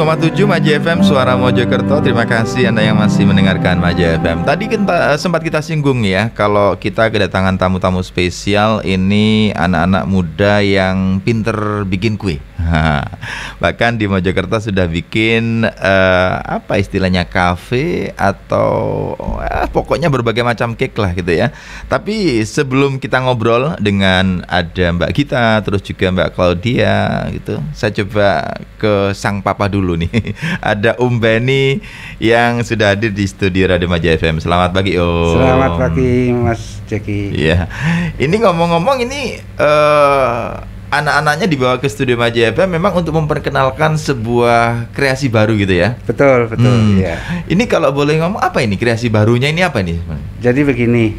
101,7 Maja FM, Suara Mojokerto. Terima kasih Anda yang masih mendengarkan Maja FM. Tadi sempat kita singgung ya, kalau kita kedatangan tamu-tamu spesial. Ini anak-anak muda yang pinter bikin kue. Bahkan di Mojokerto sudah bikin apa istilahnya, kafe atau pokoknya berbagai macam cake lah gitu ya. Tapi sebelum kita ngobrol dengan ada Mbak Gita, terus juga Mbak Claudia gitu, saya coba ke sang papa dulu nih. Ada Beni yang sudah hadir di studio Radio Maja FM. Selamat pagi Om. Selamat pagi Mas Jeki. Iya. Ini ngomong-ngomong ini anak-anaknya dibawa ke studio Maja FM memang untuk memperkenalkan sebuah kreasi baru gitu ya? Betul, ya. Ini kalau boleh ngomong, apa ini kreasi barunya ini apa nih? Jadi begini,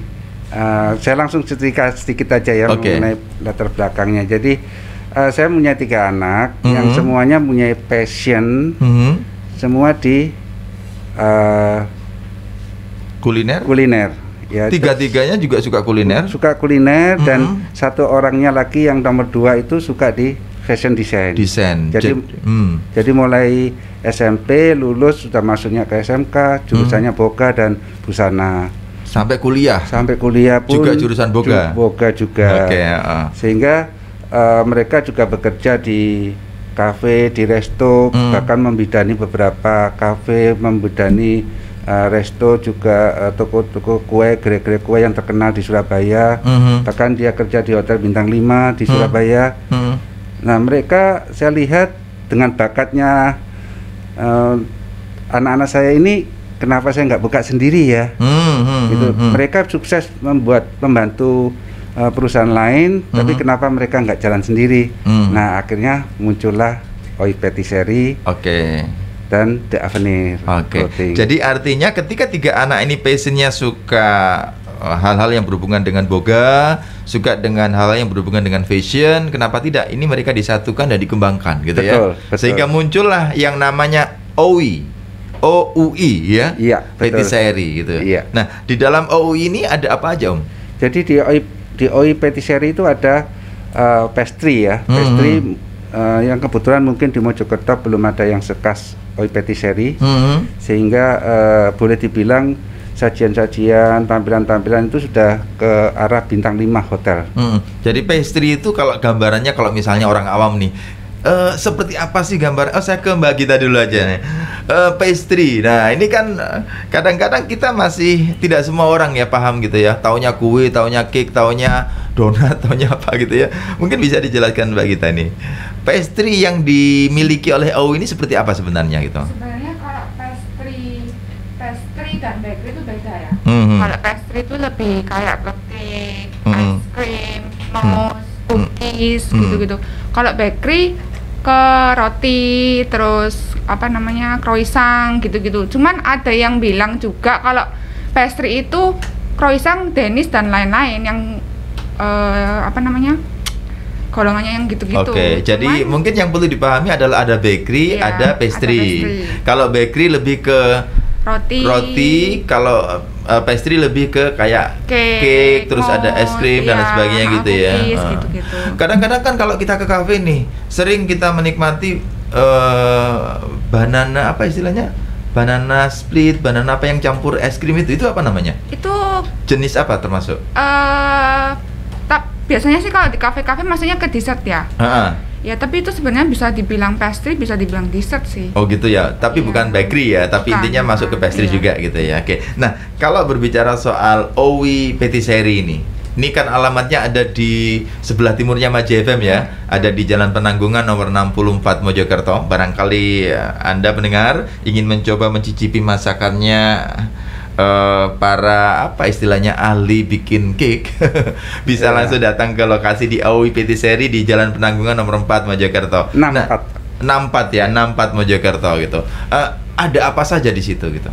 saya langsung cerita sedikit aja ya mengenai latar belakangnya. Jadi saya punya 3 anak yang semuanya punya passion, semua di kuliner. Ya, tiga-tiganya juga suka kuliner? Suka kuliner, dan satu orangnya lagi yang nomor 2 itu suka di fashion design. Jadi mulai SMP lulus sudah masuknya ke SMK, jurusannya boga dan busana. Sampai kuliah pun juga jurusan boga. Boga juga. Sehingga mereka juga bekerja di kafe, di resto, bahkan membidani beberapa kafe, membidani resto, juga toko-toko kue, gerai-gerai kue yang terkenal di Surabaya. Bahkan dia kerja di hotel bintang 5 di Surabaya. Nah, mereka saya lihat dengan bakatnya anak-anak saya ini, kenapa saya nggak buka sendiri ya? Gitu. Mereka sukses membantu perusahaan lain, tapi kenapa mereka nggak jalan sendiri? Nah, akhirnya muncullah Oi Patisserie. Dan The Avenir. Jadi artinya ketika 3 anak ini passionnya suka hal-hal yang berhubungan dengan boga, suka dengan hal-hal yang berhubungan dengan fashion, kenapa tidak? Ini mereka disatukan dan dikembangkan gitu. Betul. Sehingga muncullah yang namanya OUI ya, Patisserie gitu. Iya. Nah, di dalam OUI ini ada apa aja Om? Jadi di OUI Patisserie itu ada pastry ya, pastry yang kebetulan mungkin di Mojokerto belum ada yang sekas OUI Patisserie, sehingga boleh dibilang sajian-sajian, tampilan-tampilan itu sudah ke arah bintang 5 hotel. Jadi pastry itu kalau gambarannya, kalau misalnya orang awam nih, seperti apa sih gambar? Saya ke Mbak Gita dulu aja nih. Pastry. Nah, ini kan kadang-kadang kita masih tidak semua orang ya paham gitu ya. Taunya kue, taunya cake, taunya donat, taunya apa gitu ya. Mungkin bisa dijelaskan Mbak Gita nih. Pastry yang dimiliki oleh OUI ini seperti apa sebenarnya gitu? Sebenarnya kalau pastry dan bakery itu beda ya. Kalau pastry itu lebih kayak cake, ice cream, mousse, cookies gitu-gitu. Kalau bakery ke roti, terus croissant gitu-gitu. Cuman ada yang bilang juga kalau pastry itu croissant, Danish dan lain-lain yang golongannya yang gitu-gitu. Jadi mungkin yang perlu dipahami adalah ada bakery, ada pastry. Kalau bakery lebih ke roti, kalau pastry lebih ke kayak cake, terus ada es krim dan sebagainya gitu ya. Gitu-gitu. Kadang-kadang kan kalau kita ke kafe nih, sering kita menikmati banana, apa istilahnya? Banana split, banana apa yang campur es krim itu apa namanya? Itu jenis apa termasuk? Biasanya sih kalau di kafe-kafe maksudnya ke dessert ya. Ya, tapi itu sebenarnya bisa dibilang pastry, bisa dibilang dessert sih. Oh gitu ya, tapi bukan bakery ya, tapi intinya masuk ke pastry juga gitu ya. Nah, kalau berbicara soal OUI Patisserie ini kan alamatnya ada di sebelah timurnya Maja FM ya. Ada di Jalan Penanggungan nomor 64 Mojokerto. Barangkali Anda pendengar ingin mencoba mencicipi masakannya para ahli bikin cake, bisa langsung datang ke lokasi di OUI Patisserie di Jalan Penanggungan nomor 4 Mojokerto. 64 Mojokerto gitu. Ada apa saja di situ gitu?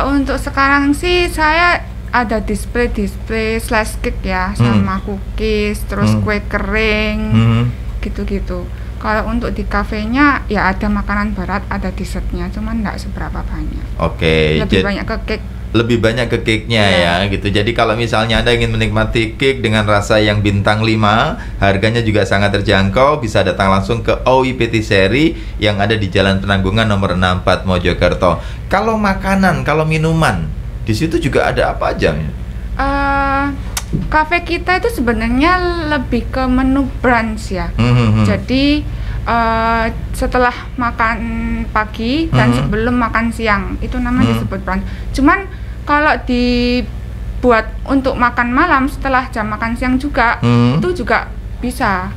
Untuk sekarang sih saya ada display slash cake ya, sama cookies, terus kue kering, gitu-gitu. Kalau untuk di kafenya ya ada makanan berat, ada dessertnya, cuman nggak seberapa banyak. Lebih banyak ke cake lebih banyak ke cake-nya ya gitu. Jadi kalau misalnya Anda ingin menikmati cake dengan rasa yang bintang 5, harganya juga sangat terjangkau, bisa datang langsung ke Owi Patisserie yang ada di Jalan Penanggungan nomor 64 Mojokerto. Kalau makanan, kalau minuman, di situ juga ada apa aja? Cafe kita itu sebenarnya lebih ke menu brunch ya. Jadi setelah makan pagi dan sebelum makan siang itu namanya disebut brunch. Cuman kalau dibuat untuk makan malam setelah jam makan siang juga itu juga bisa.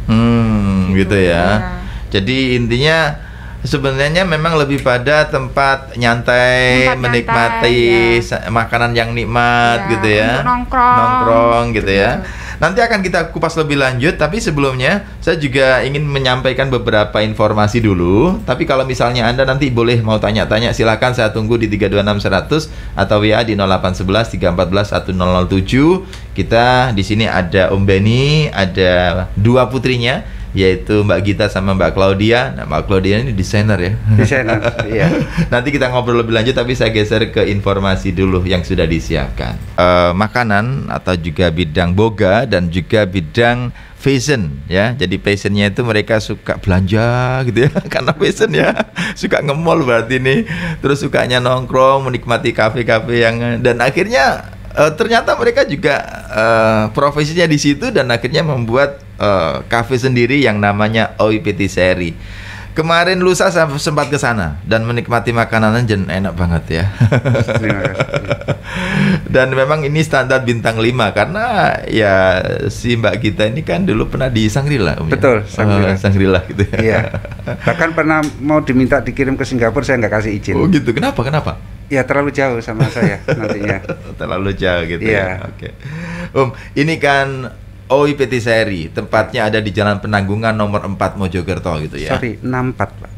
Gitu ya. Jadi intinya sebenarnya memang lebih pada tempat nyantai, menikmati makanan yang nikmat gitu ya. Nongkrong gitu ya. Nanti akan kita kupas lebih lanjut, tapi sebelumnya saya juga ingin menyampaikan beberapa informasi dulu. Tapi kalau misalnya Anda nanti boleh mau tanya-tanya, silakan, saya tunggu di 326 100 atau WA di 0811 314 1007. Kita di sini ada Om Benny, ada dua putrinya, yaitu Mbak Gita sama Mbak Claudia. Nah, Mbak Claudia ini desainer ya. Desainer, iya. Nanti kita ngobrol lebih lanjut, tapi saya geser ke informasi dulu yang sudah disiapkan. Makanan atau juga bidang boga dan juga bidang fashion ya. Jadi fashionnya itu mereka suka belanja gitu ya, karena fashion ya, suka nge-mall berarti nih. Terus sukanya nongkrong, menikmati kafe-kafe yang, dan akhirnya ternyata mereka juga profesinya di situ dan akhirnya membuat kafe sendiri yang namanya Owi Patisserie. Kemarin lusa saya sempat ke sana dan menikmati makanan dan enak banget ya. Terima kasih. Dan memang ini standar bintang 5 karena ya si Mbak Gita ini kan dulu pernah di Shangri-La. Betul, Shangri-La. Shangri-La gitu ya. Iya. Bahkan pernah mau diminta dikirim ke Singapura, saya nggak kasih izin. Oh gitu, kenapa? Ya terlalu jauh sama saya nantinya. Terlalu jauh gitu ya. Oke. Ini kan Owi Patisserie, tempatnya ada di Jalan Penanggungan nomor 4 Mojokerto gitu ya. Sorry, 64 Pak.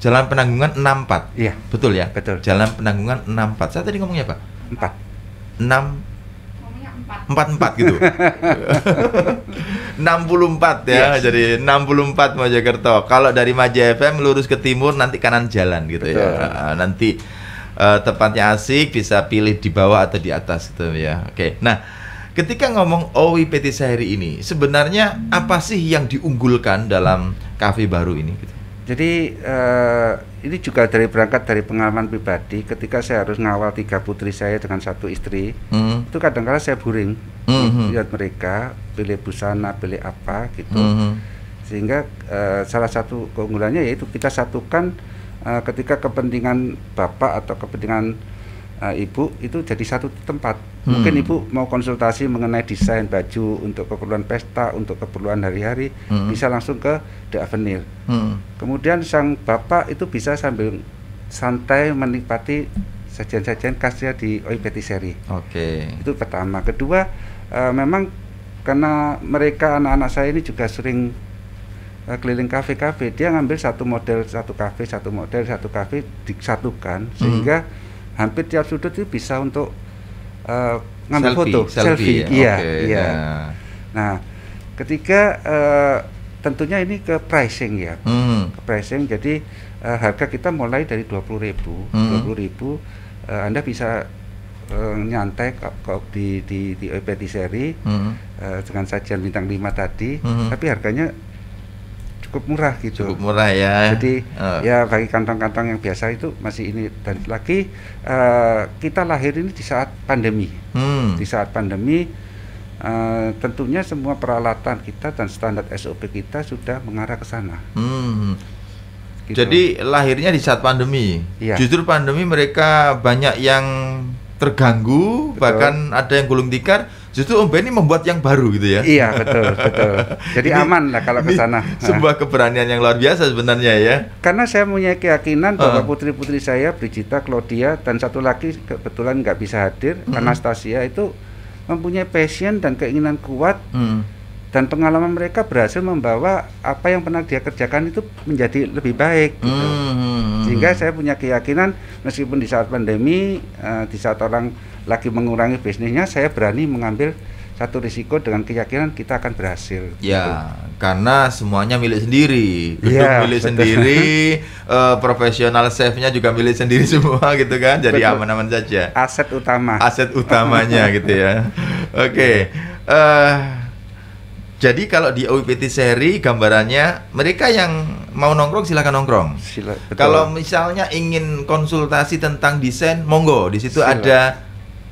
Jalan Penanggungan 64. Iya. Betul ya? Betul. Jalan Penanggungan 64. Saya tadi ngomongnya apa? 4. 44 gitu. 64 ya. Yes. Jadi 64 Mojokerto. Kalau dari Maja FM lurus ke timur nanti kanan jalan gitu. Betul. Ya. Nanti tempatnya asik, bisa pilih di bawah atau di atas gitu ya. Oke. Nah, ketika ngomong Owi Patisserie ini, sebenarnya apa sih yang diunggulkan dalam kafe baru ini gitu? Jadi ini juga berangkat dari pengalaman pribadi. Ketika saya harus ngawal 3 putri saya dengan 1 istri, itu kadang-kadang saya boring lihat mereka pilih busana, pilih apa gitu. Sehingga salah satu keunggulannya yaitu kita satukan ketika kepentingan bapak atau kepentingan ibu itu jadi satu tempat. Mungkin ibu mau konsultasi mengenai desain baju untuk keperluan pesta, untuk keperluan hari-hari, bisa langsung ke The Avenir. Kemudian sang bapak itu bisa sambil santai menikmati sajian-sajian khasnya di Owi Patisserie. Oke. Itu pertama. Kedua, memang karena mereka anak-anak saya ini juga sering keliling kafe-kafe, dia ngambil satu model satu kafe disatukan sehingga hampir tiap sudut itu bisa untuk ngambil foto, selfie. Ya? Iya. Nah, ketika tentunya ini ke pricing ya, ke pricing. Jadi harga kita mulai dari 20.000, 20.000 Anda bisa nyantai di Owi Patisserie dengan sajian bintang 5 tadi, tapi harganya cukup murah gitu. Cukup murah ya. Jadi ya bagi kantong-kantong yang biasa itu masih ini. Dan lagi kita lahir ini di saat pandemi. Di saat pandemi tentunya semua peralatan kita dan standar SOP kita sudah mengarah ke sana. Gitu. Jadi lahirnya di saat pandemi. Iya. Justru pandemi mereka banyak yang terganggu. Betul. Bahkan ada yang gulung tikar. Justru Om Benny membuat yang baru gitu ya. Iya, betul. Jadi ini, aman lah kalau ke sana. Sebuah keberanian yang luar biasa sebenarnya ya. Karena saya punya keyakinan bahwa putri-putri saya, Brigita, Claudia, dan satu lagi kebetulan nggak bisa hadir, Anastasia, itu mempunyai passion dan keinginan kuat, dan pengalaman mereka berhasil membawa apa yang pernah dia kerjakan itu menjadi lebih baik gitu. Sehingga saya punya keyakinan meskipun di saat pandemi, di saat orang lagi mengurangi bisnisnya, saya berani mengambil satu risiko dengan keyakinan kita akan berhasil. Ya, karena semuanya milik sendiri, gedung milik betul. sendiri, profesional chefnya juga milik sendiri semua gitu kan, jadi aman-aman saja. Aset utama. Aset utamanya gitu ya. Oke. Jadi kalau di OIPT Seri gambarannya mereka yang mau nongkrong silakan nongkrong. Kalau misalnya ingin konsultasi tentang desain, monggo. Di situ ada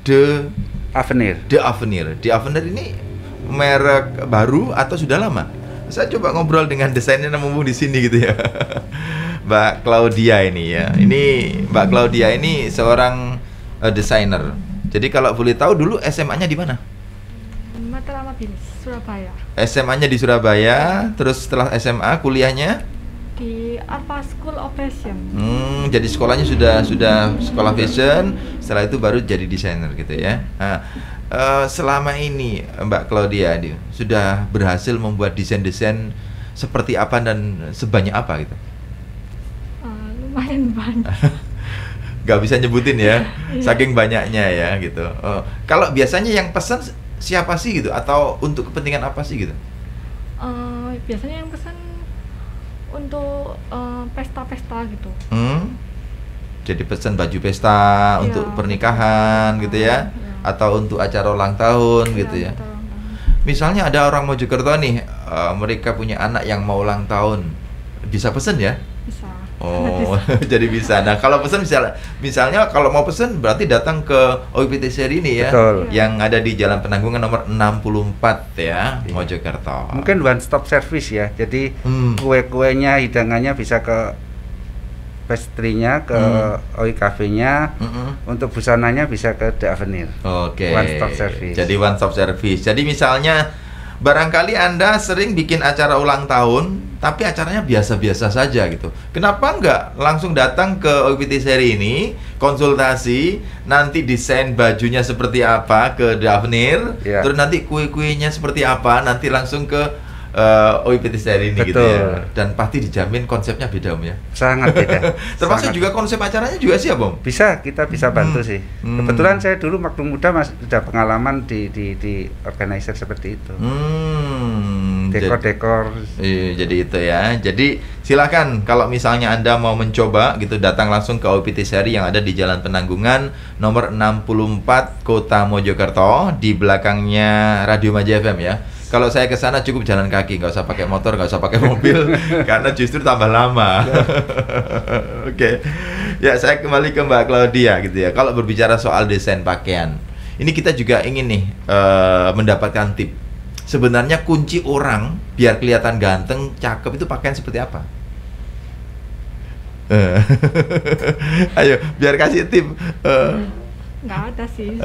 The Avenir. The Avenir ini merek baru atau sudah lama? Saya coba ngobrol dengan desainnya mumpung di sini gitu ya. Mbak Claudia ini ya. Ini Mbak Claudia ini seorang desainer. Jadi kalau boleh tahu dulu SMA-nya di mana? Mataram Mabilis, Surabaya. SMA-nya di Surabaya, terus setelah SMA kuliahnya di Alpha School of Fashion. Jadi sekolahnya sudah sekolah fashion, setelah itu baru jadi desainer gitu ya. Nah, selama ini Mbak Claudia sudah berhasil membuat desain-desain seperti apa dan sebanyak apa gitu? Lumayan banyak. Gak bisa nyebutin ya, saking banyaknya ya gitu. Kalau biasanya yang pesan siapa sih gitu, atau untuk kepentingan apa sih gitu? Biasanya yang pesan untuk pesta-pesta gitu. Jadi pesan baju pesta untuk pernikahan gitu ya, atau untuk acara ulang tahun gitu ya. Misalnya ada orang Mojokerto nih, mereka punya anak yang mau ulang tahun, bisa pesen ya? Bisa. Oh, jadi bisa. Nah, kalau pesan misalnya kalau mau pesan berarti datang ke OIPT Seri ini ya. Betul. Yang ada di Jalan Penanggungan nomor 64 ya, Mojokerto. Mungkin one stop service ya. Jadi kue-kuenya, hidangannya bisa ke pastry-nya, ke OI Cafe-nya. Untuk busananya bisa ke The Avenir. Oke. One stop service. Jadi one stop service. Jadi misalnya barangkali Anda sering bikin acara ulang tahun, tapi acaranya biasa-biasa saja gitu. Kenapa nggak langsung datang ke OIPT Seri ini, konsultasi, nanti desain bajunya seperti apa ke The Avenir, terus nanti kue-kuenya seperti apa, nanti langsung ke OIPT Seri ini. Betul. Gitu ya. Dan pasti dijamin konsepnya beda Om ya. Sangat beda. Termasuk juga konsep acaranya juga siap Om? Bisa, kita bisa bantu sih. Kebetulan saya dulu waktu muda sudah pengalaman di organizer seperti itu. Dekor-dekor. Jadi itu ya. Jadi silakan kalau misalnya Anda mau mencoba gitu, datang langsung ke OIPT Seri yang ada di Jalan Penanggungan nomor 64 Kota Mojokerto, di belakangnya Radio Maja FM ya. Kalau saya ke sana cukup jalan kaki, nggak usah pakai motor, nggak usah pakai mobil, karena justru tambah lama. Oke. Ya, saya kembali ke Mbak Claudia gitu ya. Kalau berbicara soal desain pakaian, ini kita juga ingin nih mendapatkan tip. Sebenarnya kunci orang biar kelihatan ganteng, cakep itu pakaian seperti apa? Ayo, biar kasih tip. Nggak ada sih.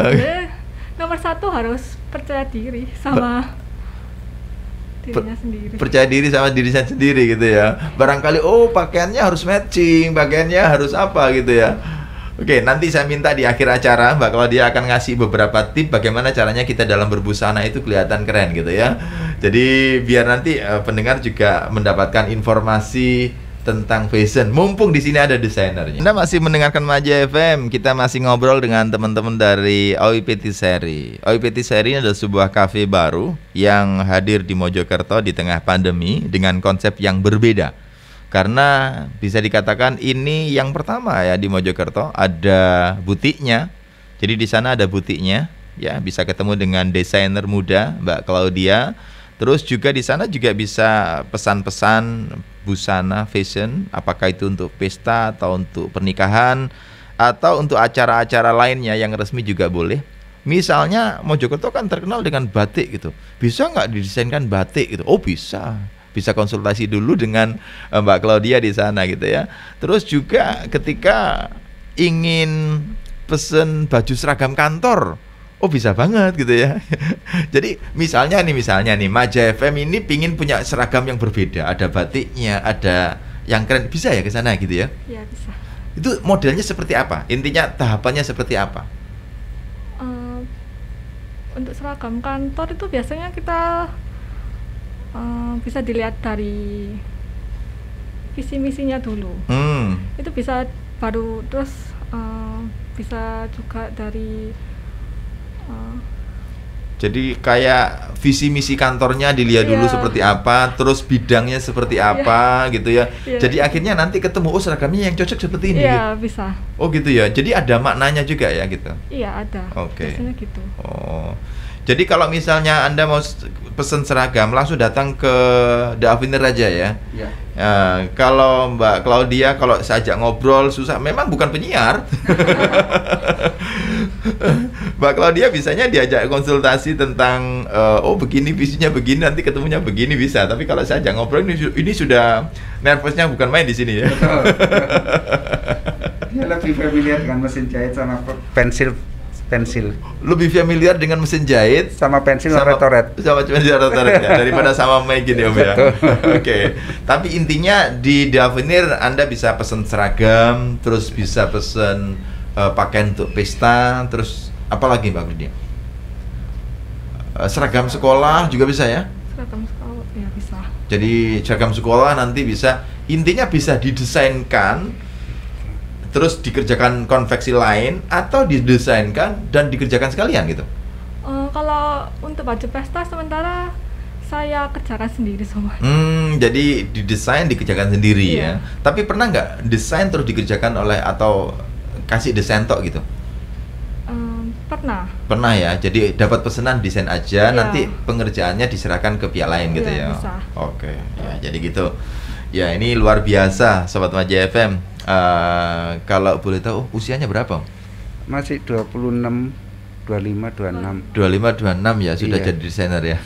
Nomor satu harus percaya diri sama dirinya sendiri. Percaya diri sama diri saya sendiri gitu ya. Barangkali pakaiannya harus matching, pakaiannya harus apa gitu ya. Oke, nanti saya minta di akhir acara Mbak Claudia akan ngasih beberapa tip bagaimana caranya kita dalam berbusana itu kelihatan keren gitu ya. Jadi biar nanti pendengar juga mendapatkan informasi tentang fashion. Mumpung di sini ada desainernya. Anda masih mendengarkan Maja FM. Kita masih ngobrol dengan teman-teman dari OIPT Seri. OIPT Seri adalah sebuah kafe baru yang hadir di Mojokerto di tengah pandemi dengan konsep yang berbeda. Karena bisa dikatakan ini yang pertama ya di Mojokerto, ada butiknya. Jadi di sana ada butiknya, ya bisa ketemu dengan desainer muda Mbak Claudia. Terus juga di sana juga bisa pesan-pesan busana fashion, apakah itu untuk pesta atau untuk pernikahan atau untuk acara-acara lainnya yang resmi juga boleh. Misalnya Mojokerto kan terkenal dengan batik gitu. Bisa nggak didesainkan batik gitu? Oh bisa. Bisa konsultasi dulu dengan Mbak Claudia di sana gitu ya. Terus juga ketika ingin pesen baju seragam kantor, oh bisa banget gitu ya. Jadi misalnya nih Maja FM ini pingin punya seragam yang berbeda, ada batiknya, ada yang keren, bisa ya ke sana gitu ya? Iya bisa. Itu modelnya seperti apa? Intinya tahapannya seperti apa? Untuk seragam kantor itu biasanya kita bisa dilihat dari visi misinya dulu. Itu bisa baru terus bisa juga dari Jadi kayak visi misi kantornya dilihat dulu seperti apa, terus bidangnya seperti apa gitu ya. Jadi akhirnya nanti ketemu seragamnya yang cocok seperti ini. Iya, gitu. Bisa. Oh gitu ya. Jadi ada maknanya juga ya gitu. Iya, ada. Oke. Biasanya gitu. Oh. Jadi kalau misalnya Anda mau pesen seragam langsung datang ke The Avenir aja ya. Iya. Kalau Mbak Claudia kalau saya ajak ngobrol susah, memang bukan penyiar. Mbak Claudia bisanya diajak konsultasi tentang begini visinya begini, nanti ketemunya begini bisa. Tapi kalau saya ajak ngobrol ini sudah nervousnya bukan main di sini ya. Betul. Dia lebih familiar dengan mesin jahit sama pensil. Lebih familiar dengan mesin jahit sama pensil rotoret. Sama pensil rotoret ya, daripada sama mic gini Om ya. Oke. Tapi intinya di The Avenir Anda bisa pesen seragam, terus bisa pesen pakaian untuk pesta, terus apa lagi Mbak Claudia? Seragam sekolah juga bisa ya? Seragam sekolah ya bisa. Jadi seragam sekolah nanti bisa, intinya bisa didesainkan terus dikerjakan konveksi lain atau didesainkan dan dikerjakan sekalian gitu. Kalau untuk baju pesta sementara saya kerjakan sendiri semua. Jadi didesain dikerjakan sendiri ya. Tapi pernah nggak desain terus dikerjakan oleh atau kasih desain tok gitu? Pernah. Pernah ya. Jadi dapat pesanan desain aja, nanti pengerjaannya diserahkan ke pihak lain gitu ya. Bisa. Oke, ya jadi gitu. Ya ini luar biasa Sobat Maja FM. Kalau boleh tahu usianya berapa? Masih 26, 25, 26. 25, 26 ya sudah jadi desainer ya.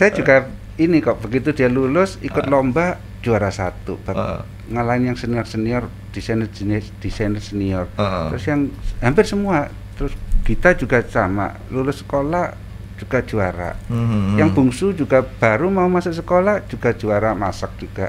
Saya juga ini kok begitu dia lulus ikut lomba juara 1, ngalahin yang senior desainer senior. Terus yang hampir semua, terus kita juga sama lulus sekolah juga juara. Yang bungsu juga baru mau masuk sekolah juga juara masak juga.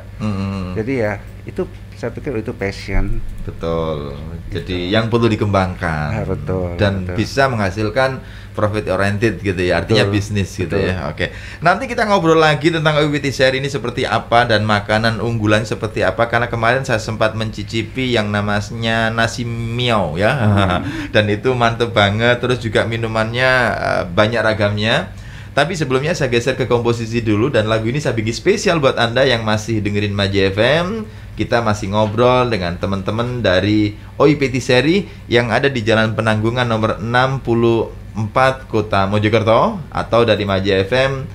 Jadi ya itu saya pikir itu passion. Betul. Jadi yang perlu dikembangkan. Betul. Dan betul. bisa menghasilkan profit oriented gitu ya. Artinya bisnis gitu ya. Oke. Nanti kita ngobrol lagi tentang OIPT Seri ini seperti apa dan makanan unggulan seperti apa, karena kemarin saya sempat mencicipi yang namanya nasi miao ya. Dan itu mantep banget, terus juga minumannya banyak ragamnya. Tapi sebelumnya saya geser ke komposisi dulu, dan lagu ini saya bikin spesial buat Anda yang masih dengerin Maja FM. Kita masih ngobrol dengan teman-teman dari OIPT Seri yang ada di Jalan Penanggungan nomor 64 Kota Mojokerto, atau dari Maja FM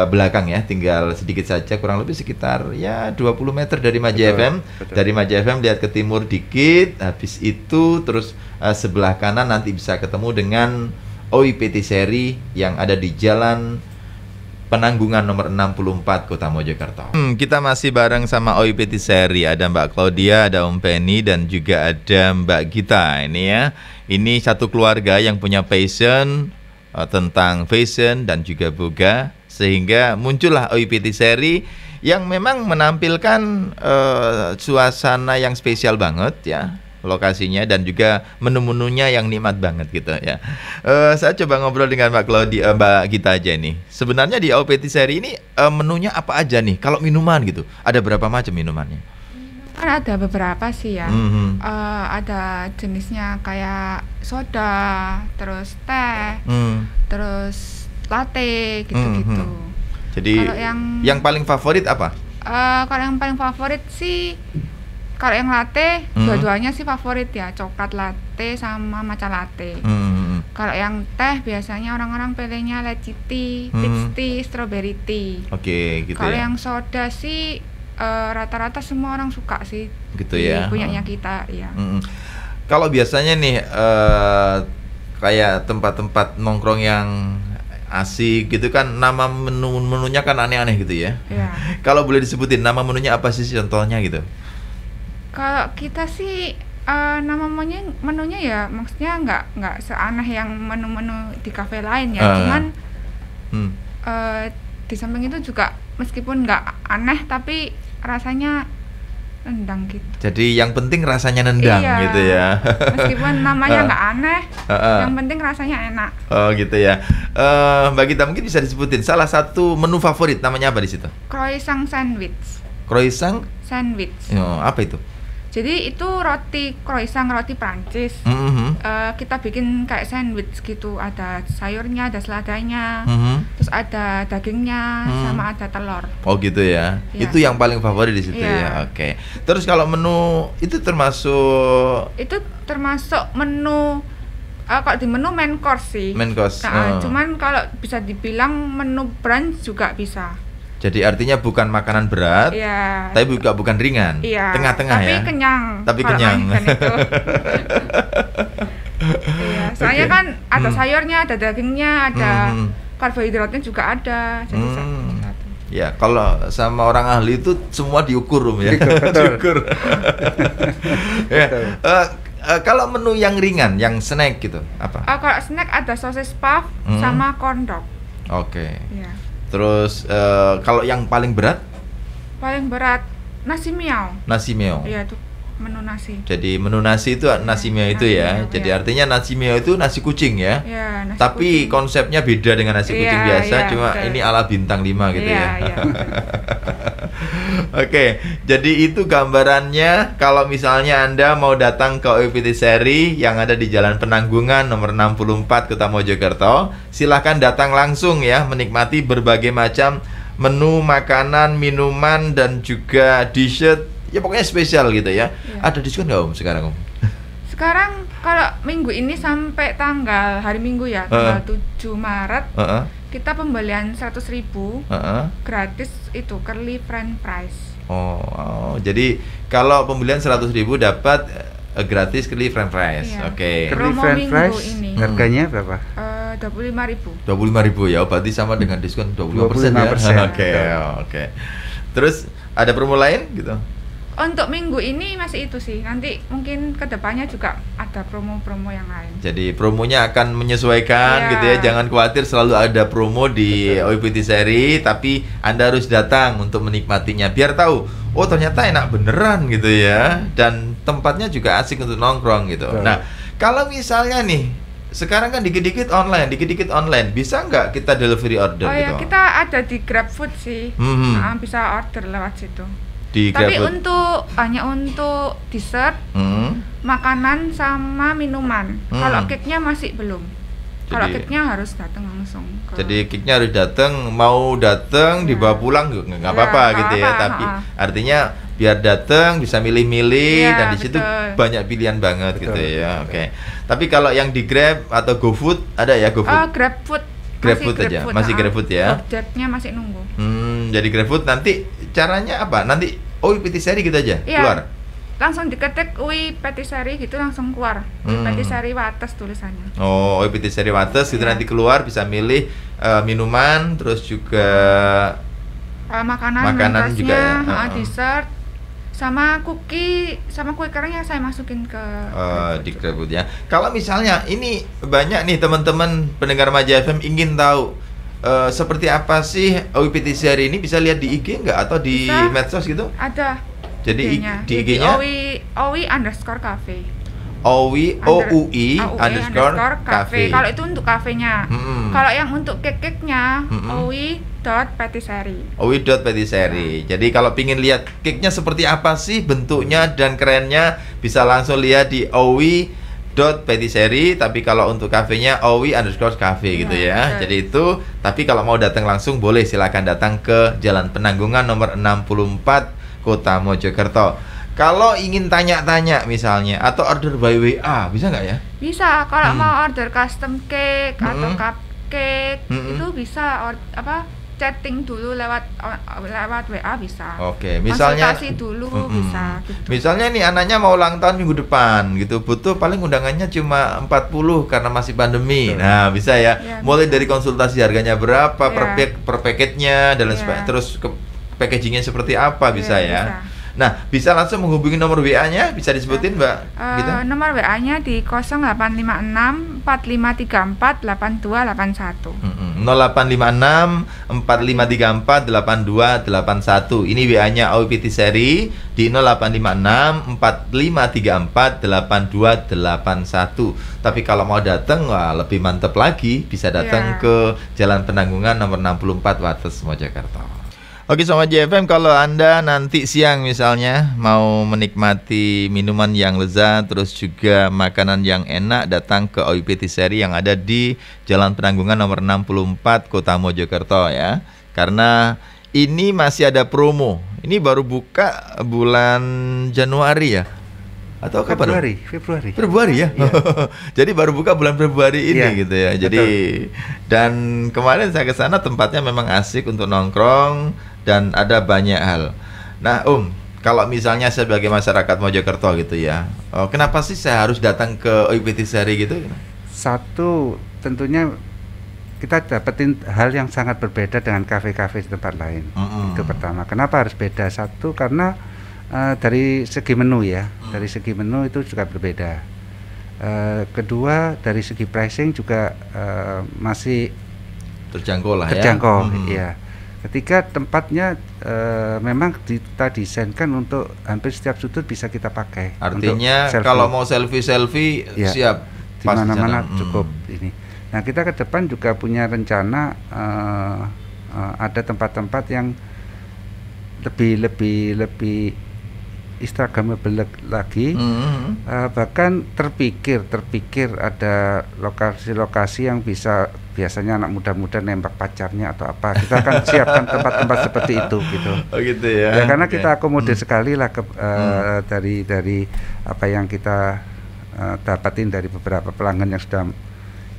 belakang ya, tinggal sedikit saja, kurang lebih sekitar ya 20 meter dari Maja FM. Betul. Dari Maja FM lihat ke timur dikit, habis itu terus sebelah kanan nanti bisa ketemu dengan OIPT Seri yang ada di Jalan Penanggungan nomor 64 Kota Mojokerto. Kita masih bareng sama OIPT Seri. Ada Mbak Claudia, ada Om Penny, dan juga ada Mbak Gita ini ya. Ini satu keluarga yang punya passion tentang fashion dan juga boga, sehingga muncullah OIPT Seri yang memang menampilkan suasana yang spesial banget ya, lokasinya, dan juga menu-menunya yang nikmat banget gitu ya. Saya coba ngobrol dengan Mbak Claudia, Mbak Gita aja nih. Sebenarnya di OIPT Seri ini menunya apa aja nih? Kalau minuman gitu, ada berapa macam minumannya? Kan ada beberapa sih ya. Ada jenisnya kayak soda, terus teh, terus latte gitu-gitu. Jadi yang paling favorit apa? Kalau yang paling favorit sih, kalau yang latte, dua-duanya sih favorit ya, coklat latte sama matcha latte. Kalau yang teh biasanya orang-orang pilihnya lychee tea, peach tea, strawberry tea. Oke, gitu. Kalau ya. yang soda sih rata-rata semua orang suka sih. Gitu ya. Punyanya kita ya. Kalau biasanya nih kayak tempat-tempat nongkrong yang asik gitu kan, nama menunya kan aneh-aneh gitu ya. Kalau boleh disebutin nama menunya apa sih contohnya gitu? Kalau kita sih nama menunya ya maksudnya nggak seaneh yang menu-menu di kafe lain ya, cuman di samping itu juga meskipun nggak aneh tapi rasanya nendang gitu. Jadi yang penting rasanya nendang gitu ya. Meskipun namanya nggak aneh, yang penting rasanya enak. Oh gitu ya. Mbak Gita mungkin bisa disebutin salah satu menu favorit, namanya apa di situ? Croissant sandwich. Croissant sandwich. Oh, apa itu? Jadi itu roti croissant, roti Prancis. Kita bikin kayak sandwich gitu, ada sayurnya, ada seladanya, terus ada dagingnya, sama ada telur. Oh gitu ya. Itu yang paling favorit di situ ya. Oke. Terus kalau menu itu termasuk? Itu termasuk menu. Kalau di menu main course sih. Main course. Cuman kalau bisa dibilang menu brunch juga bisa. Jadi artinya bukan makanan berat, tapi juga bukan ringan, tengah-tengah ya. Tapi kenyang. Soalnya kan ada sayurnya, ada dagingnya, ada karbohidratnya juga ada. Jadi satu. Ya, kalau sama orang ahli itu semua diukur ya. Diukur. Kalau menu yang ringan, yang snack gitu, apa? Kalau snack ada sosis puff sama corn dog. Oke. Terus kalau yang paling berat? Paling berat nasi miao. Nasi miao. Iya, itu menu nasi. Jadi menu nasi itu nasi miao itu ya. Jadi artinya nasi miao itu nasi kucing ya. Iya, nasi tapi kucing. Konsepnya beda dengan nasi kucing biasa, cuma betul. Ini ala bintang 5 gitu ya. Iya. Oke, jadi itu gambarannya kalau misalnya Anda mau datang ke OI Patisserie yang ada di Jalan Penanggungan nomor 64 Kota Mojokerto, silahkan datang langsung ya, menikmati berbagai macam menu makanan, minuman, dan juga dessert. Ya pokoknya spesial gitu ya. Ada diskon nggak Om sekarang Om? Sekarang kalau minggu ini sampai hari Minggu ya, tanggal 7 Maret, kita pembelian 100.000 gratis itu curly french fries. Jadi kalau pembelian 100.000 dapat gratis curly french fries. Oke. Curly french fries harganya berapa? 25.000. 25.000 ya, berarti sama dengan diskon 25% ya. Oke. Terus ada promo lain gitu? Untuk minggu ini masih itu sih. Nanti mungkin kedepannya juga ada promo-promo yang lain. Jadi promonya akan menyesuaikan gitu ya. Jangan khawatir selalu ada promo di OI Patisserie, tapi Anda harus datang untuk menikmatinya biar tahu, oh ternyata enak beneran gitu ya. Dan tempatnya juga asik untuk nongkrong gitu. Nah, kalau misalnya nih sekarang kan dikit-dikit online, bisa nggak kita delivery order gitu? Ya, kita ada di GrabFood sih. Bisa order lewat situ. Tapi hanya untuk dessert, makanan sama minuman. Kalau cake-nya masih belum. Kalau cake-nya harus datang langsung. Jadi cake-nya harus datang, mau datang dibawa pulang nggak apa-apa gitu ya. Tapi artinya biar datang bisa milih-milih dan di situ banyak pilihan banget gitu ya. Oke. Tapi kalau yang di Grab atau GoFood ada ya GoFood? GrabFood aja, masih GrabFood ya. Objeknya masih nunggu. Jadi GrabFood nanti caranya apa? Nanti OI Patisserie gitu aja keluar. Langsung diketik OI Patisserie gitu langsung keluar. Patisserie Wates tulisannya. OI Patisserie Wates itu nanti keluar bisa milih minuman, terus juga makanan juga ya. Dessert sama kue keringnya saya masukin ke di GrabFood ya. Kalau misalnya ini banyak nih teman-teman pendengar Maja FM ingin tahu seperti apa sih OI Patisserie ini, bisa lihat di IG nggak atau di medsos gitu? Ada. Jadi di IG-nya OI_cafe. OUI_cafe. Kalau itu untuk kafenya. Kalau yang untuk cake-nya OI.patisserie. OI.patisserie. Jadi kalau pingin lihat cake-nya seperti apa sih bentuknya dan kerennya, bisa langsung lihat di OI.patisserie. Tapi kalau untuk kafenya OI_cafe gitu ya. Jadi itu. Tapi kalau mau datang langsung boleh, silakan datang ke Jalan Penanggungan nomor 64 Kota Mojokerto. Kalau ingin tanya-tanya misalnya atau order by WA, bisa nggak ya? Bisa. Kalau mau order custom cake atau cupcake itu bisa chatting dulu lewat WA bisa. Oke, misalnya konsultasi dulu bisa gitu. Misalnya nih anaknya mau ulang tahun minggu depan gitu, butuh paling undangannya cuma 40 karena masih pandemi. Nah, bisa ya. Mulai dari konsultasi harganya berapa, per package-nya dan terus packaging-nya seperti apa bisa ya. Bisa. Nah, bisa langsung menghubungi nomor WA-nya, bisa disebutin Mbak? Gitu? Nomor WA-nya di 0856 4534 8281. 0856 4534 8281. Ini WA-nya OI Patisserie di 0856 4534 8281. Tapi kalau mau datang, wah lebih mantep lagi, bisa datang ke Jalan Penanggungan nomor 64 Wates Mojokerto. Oke Sobat JFM, kalau Anda nanti siang misalnya mau menikmati minuman yang lezat, terus juga makanan yang enak, datang ke OI Patisserie yang ada di Jalan Penanggungan nomor 64 Kota Mojokerto ya. Karena ini masih ada promo. Ini baru buka bulan Januari ya? Atau kapan? Februari ya. Iya. Jadi baru buka bulan Februari ini gitu ya. Jadi dan kemarin saya ke sana tempatnya memang asik untuk nongkrong dan ada banyak hal. Nah, kalau misalnya saya sebagai masyarakat Mojokerto gitu ya. Kenapa sih saya harus datang ke OI Patisserie gitu? Satu, tentunya kita dapetin hal yang sangat berbeda dengan kafe-kafe di tempat lain. Itu pertama. Kenapa harus beda? Satu, karena dari segi menu ya, dari segi menu itu juga berbeda. Kedua, dari segi pricing juga masih terjangkau lah terjangkau, ya. Ketiga, tempatnya memang kita desainkan untuk hampir setiap sudut bisa kita pakai. Artinya kalau mau selfie ya, siap di mana-mana cukup ini. Nah, kita ke depan juga punya rencana ada tempat-tempat yang lebih instagramable lagi, bahkan terpikir ada lokasi-lokasi yang biasanya anak muda-muda nembak pacarnya atau apa, kita akan siapkan tempat-tempat seperti itu gitu. Oh gitu ya. Karena kita akomodir sekali lah dari apa yang kita dapatin dari beberapa pelanggan yang sudah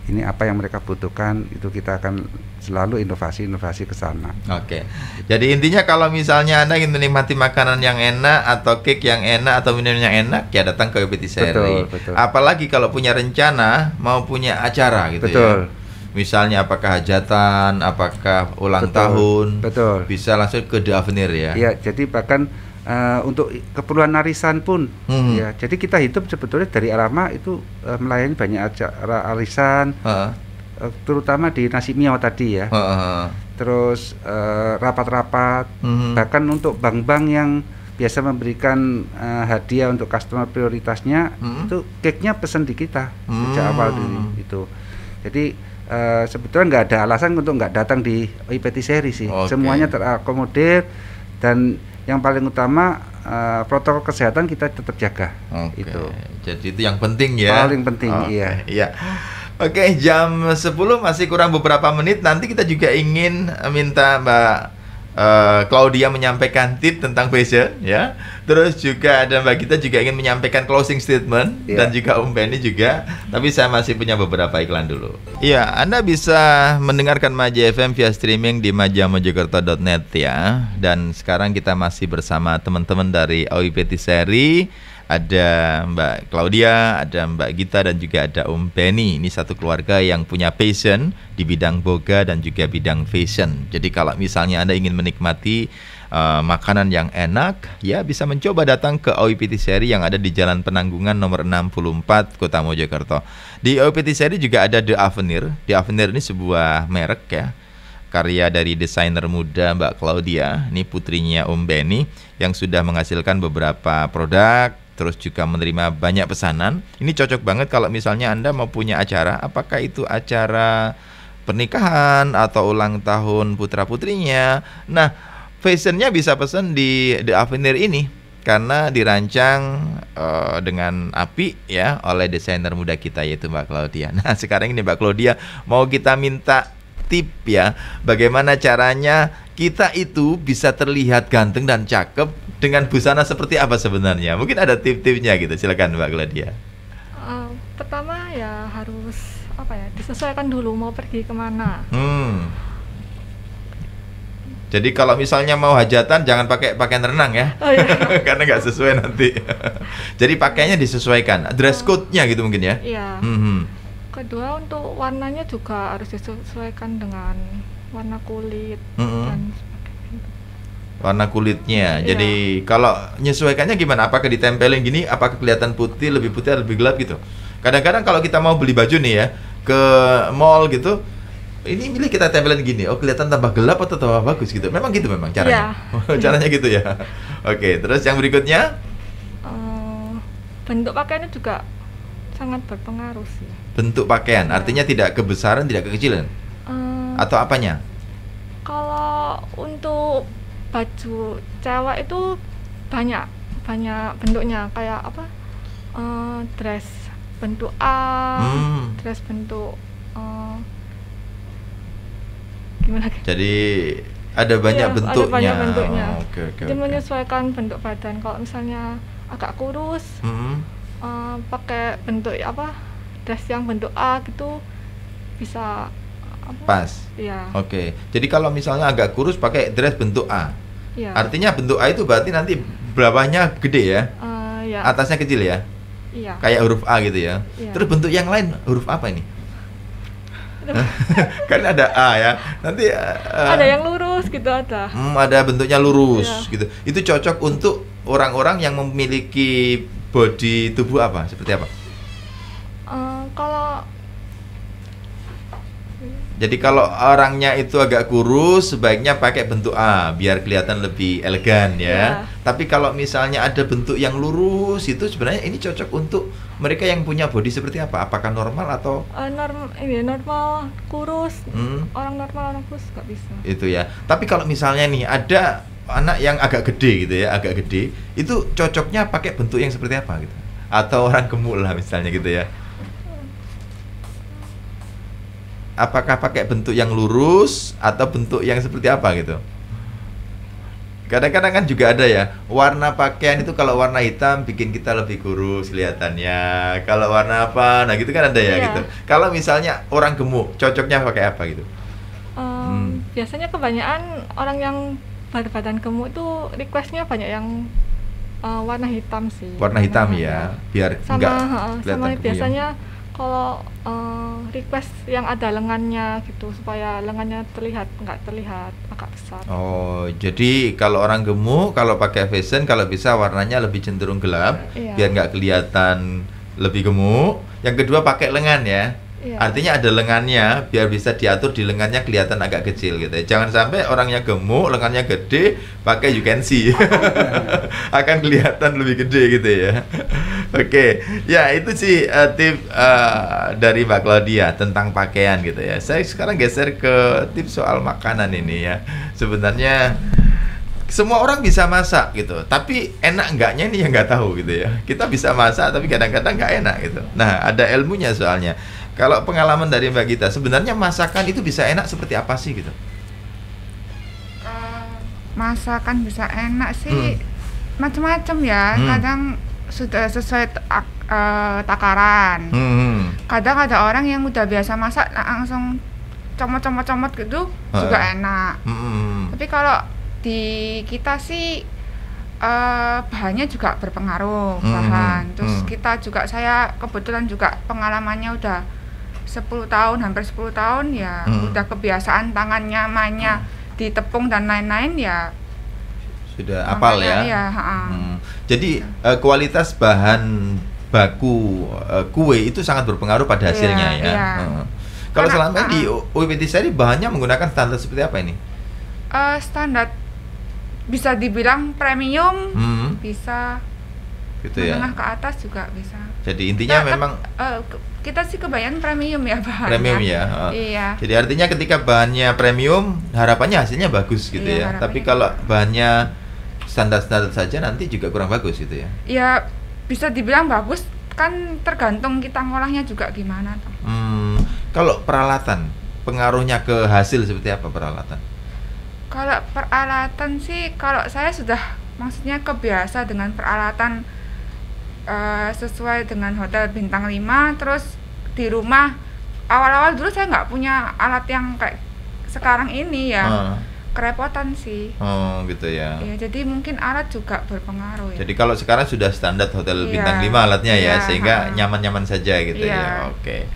ini apa yang mereka butuhkan, itu kita akan selalu inovasi ke sana. Oke. Jadi intinya kalau misalnya Anda ingin menikmati makanan yang enak atau cake yang enak atau minum yang enak, ya datang ke OI Patisserie. Betul. Apalagi kalau punya rencana mau punya acara gitu ya. Misalnya apakah hajatan, apakah ulang tahun. Bisa langsung ke The Avenir ya. Iya, jadi bahkan untuk keperluan arisan pun ya, jadi kita hidup sebetulnya dari Alama itu melayani banyak acara arisan, terutama di Nasi Miao tadi ya, terus rapat-rapat, bahkan untuk bank-bank yang biasa memberikan hadiah untuk customer prioritasnya, itu cake-nya pesan di kita sejak awal itu. Jadi sebetulnya nggak ada alasan untuk nggak datang di OI Patisserie sih. Semuanya terakomodir, dan yang paling utama protokol kesehatan kita tetap jaga. Itu. Jadi itu yang penting ya. Paling penting, iya. Oke, jam 10 masih kurang beberapa menit. Nanti kita juga ingin minta Mbak Claudia menyampaikan tip tentang fashion ya. Terus juga ada Mbak Gita juga ingin menyampaikan closing statement, dan juga Benny juga. Tapi saya masih punya beberapa iklan dulu. Iya, Anda bisa mendengarkan Maja FM via streaming di majamojokerto.net ya. Dan sekarang kita masih bersama teman-teman dari OI Patisserie. Ada Mbak Claudia, ada Mbak Gita, dan juga ada Benny. Ini satu keluarga yang punya passion di bidang boga dan juga bidang fashion. Jadi kalau misalnya Anda ingin menikmati makanan yang enak, ya bisa mencoba datang ke OI Patisserie yang ada di Jalan Penanggungan nomor 64 Kota Mojokerto. Di OI Patisserie juga ada The Avenir. The Avenir ini sebuah merek ya, karya dari desainer muda Mbak Claudia, ini putrinya Benny, yang sudah menghasilkan beberapa produk, terus juga menerima banyak pesanan. Ini cocok banget kalau misalnya Anda mau punya acara, apakah itu acara pernikahan atau ulang tahun putra-putrinya. Nah, fashionnya bisa pesan di The Avenir ini, karena dirancang dengan api ya oleh desainer muda kita, yaitu Mbak Claudia. Nah, sekarang ini Mbak Claudia mau kita minta tip ya, bagaimana caranya kita itu bisa terlihat ganteng dan cakep dengan busana seperti apa sebenarnya. Mungkin ada tip-tipnya gitu, silakan Mbak Claudia. Pertama ya harus disesuaikan dulu mau pergi kemana. Jadi kalau misalnya mau hajatan jangan pakai pakaian renang ya. Karena nggak sesuai nanti. Jadi pakaiannya disesuaikan, dress code-nya gitu mungkin ya. Iya. Kedua, untuk warnanya juga harus disesuaikan dengan warna kulit dan sebagainya. Warna kulitnya. Jadi kalau menyesuaikannya gimana? Apakah ditempelin gini? Apakah kelihatan putih, lebih putih, lebih gelap gitu? Kadang-kadang kalau kita mau beli baju nih ya ke mall gitu, ini milih kita tempelin gini, kelihatan tambah gelap atau tambah bagus gitu. Memang gitu memang caranya. Caranya gitu ya. Oke, terus yang berikutnya? Bentuk pakaiannya juga sangat berpengaruh sih. Bentuk pakaian, artinya tidak kebesaran, tidak kekecilan? Atau apanya? Kalau untuk baju cewek itu banyak bentuknya, kayak apa, dress bentuk A, dress bentuk gimana? Jadi ada banyak bentuknya. Ada banyak bentuknya. Jadi menyesuaikan bentuk badan. Kalau misalnya agak kurus, pakai bentuk apa, dress yang bentuk A gitu bisa apa? Pas. Iya. Oke. Jadi kalau misalnya agak kurus pakai dress bentuk A. Iya. Artinya bentuk A itu berarti nanti bawahnya gede ya? Iya. Atasnya kecil ya? Iya. Kayak huruf A gitu ya. Iya. Terus bentuk yang lain huruf apa ini? Kan ada A ya. Nanti ada yang lurus gitu ada. Ada bentuknya lurus iya. gitu. Itu cocok untuk orang-orang yang memiliki body tubuh apa? Seperti apa? Jadi kalau orangnya itu agak kurus, sebaiknya pakai bentuk A biar kelihatan lebih elegan ya. Tapi kalau misalnya ada bentuk yang lurus, itu sebenarnya ini cocok untuk mereka yang punya body seperti apa? Apakah normal atau normal kurus? Orang normal, orang kurus nggak bisa. Itu ya. Tapi kalau misalnya nih ada anak yang agak gede gitu ya, agak gede, itu cocoknya pakai bentuk yang seperti apa gitu? Atau orang gemuk lah misalnya gitu ya. Apakah pakai bentuk yang lurus atau bentuk yang seperti apa gitu? Kadang-kadang kan juga ada ya, warna pakaian itu kalau warna hitam bikin kita lebih kurus kelihatannya. Kalau warna apa, nah gitu kan ada ya gitu. Kalau misalnya orang gemuk, cocoknya pakai apa gitu? Biasanya kebanyakan orang yang badan gemuk itu requestnya banyak yang warna hitam sih. Warna hitam ya, biar enggak kelihatan sama biasanya kalau request yang ada lengannya gitu, supaya lengannya nggak terlihat agak besar. Oh, jadi kalau orang gemuk, kalau pakai fashion, kalau bisa warnanya lebih cenderung gelap, biar nggak kelihatan lebih gemuk. Yang kedua pakai lengan ya. Artinya ada lengannya, biar bisa diatur di lengannya kelihatan agak kecil gitu ya. Jangan sampai orangnya gemuk, lengannya gede, pakai you can see. Akan kelihatan lebih gede gitu ya. Oke, ya itu sih tip dari Mbak Claudia tentang pakaian gitu ya. Saya sekarang geser ke tips soal makanan ini ya. Sebenarnya semua orang bisa masak gitu, tapi enak enggaknya ini yang nggak tahu gitu ya. Kita bisa masak, tapi kadang-kadang nggak enak gitu. Nah, ada ilmunya soalnya. Kalau pengalaman dari Mbak Gita, sebenarnya masakan itu bisa enak seperti apa sih gitu? Masakan bisa enak sih macam-macam ya. Kadang sudah sesuai takaran. Kadang ada orang yang udah biasa masak langsung comot gitu juga enak. Tapi kalau di kita sih bahannya juga berpengaruh, bahan. Terus kita juga, saya kebetulan juga pengalamannya udah 10 tahun, hampir 10 tahun ya, udah kebiasaan tangannya mainnya di tepung dan lain-lain ya. Sudah hafal ya. Jadi kualitas bahan baku kue itu sangat berpengaruh pada hasilnya ya. Kalau selama di UPT Seri bahannya menggunakan standar seperti apa ini? Standar bisa dibilang premium, bisa gitu menengah ya. ke atas juga bisa. Jadi intinya memang kita sih kebanyakan premium ya bahannya. Premium ya. Iya. Jadi artinya ketika bahannya premium, harapannya hasilnya bagus gitu ya. Tapi kalau bahannya standar-standar saja nanti juga kurang bagus gitu ya. Ya bisa dibilang bagus, kan tergantung kita ngolahnya juga gimana tuh. Kalau peralatan, pengaruhnya ke hasil seperti apa peralatan? Kalau peralatan sih, kalau saya sudah maksudnya kebiasa dengan peralatan sesuai dengan hotel bintang 5, terus di rumah awal-awal dulu saya nggak punya alat yang kayak sekarang ini ya. Kerepotan sih. Oh gitu ya. Ya, jadi mungkin alat juga berpengaruh ya. Jadi kalau sekarang sudah standar hotel bintang 5 alatnya ya, sehingga nyaman-nyaman saja gitu ya. Oke.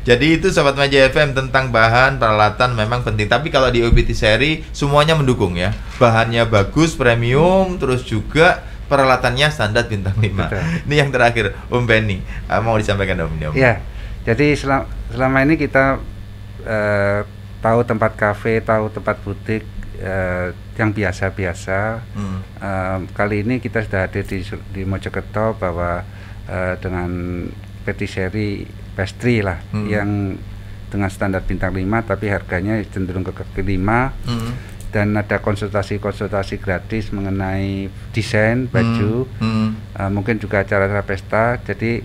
Jadi itu Sobat Maja FM tentang bahan, peralatan memang penting. Tapi kalau di UPT Seri semuanya mendukung ya. Bahannya bagus, premium, terus juga peralatannya standar bintang 5. Betul. Ini yang terakhir, Om Benny, mau disampaikan Om? Ya, jadi selama ini kita tahu tempat kafe, tahu tempat butik yang biasa-biasa. Kali ini kita sudah hadir di Mojokerto bahwa dengan patisserie pastry lah yang dengan standar bintang 5 tapi harganya cenderung ke kaki 5. dan ada konsultasi gratis mengenai desain baju, mungkin juga acara-acara pesta. Jadi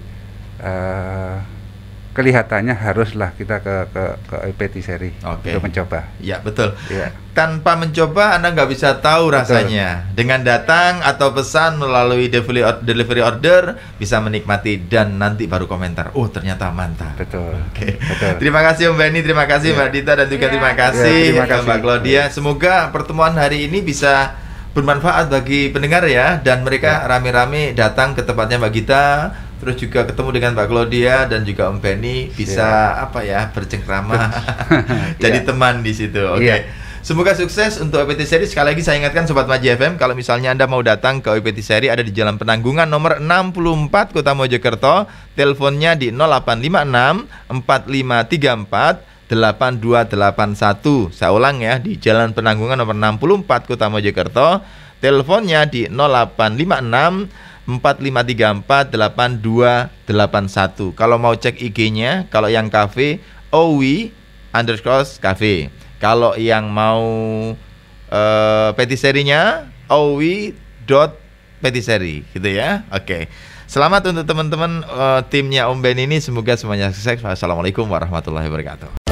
kelihatannya haruslah kita ke Petisserie untuk mencoba. Ya betul. Ya. Tanpa mencoba Anda nggak bisa tahu rasanya. Betul. Dengan datang atau pesan melalui delivery order bisa menikmati dan nanti baru komentar. Oh ternyata mantap. Betul. Betul. Terima kasih Om Benny, terima kasih Mbak Dita dan juga terima kasih Mbak Claudia. Semoga pertemuan hari ini bisa bermanfaat bagi pendengar ya, dan mereka rame-rame datang ke tempatnya Mbak Gita. Terus juga ketemu dengan Mbak Claudia dan juga Om Benny, bisa bercengkrama, jadi teman di situ. Semoga sukses untuk Petisserie. Sekali lagi saya ingatkan Sobat Maji FM, kalau misalnya Anda mau datang ke Petisserie, ada di Jalan Penanggungan nomor 64 Kota Mojokerto. Teleponnya di 0856 4534 8281. Saya ulang ya, di Jalan Penanggungan nomor 64 Kota Mojokerto. Teleponnya di 0856 4534-8281. Kalau mau cek IG-nya, kalau yang cafe owi_cafe. Kalau yang mau Petisserie-nya owi.petisserie gitu ya. Oke. Selamat untuk teman-teman timnya Om Ben ini, semoga semuanya sukses. Wassalamualaikum warahmatullahi wabarakatuh.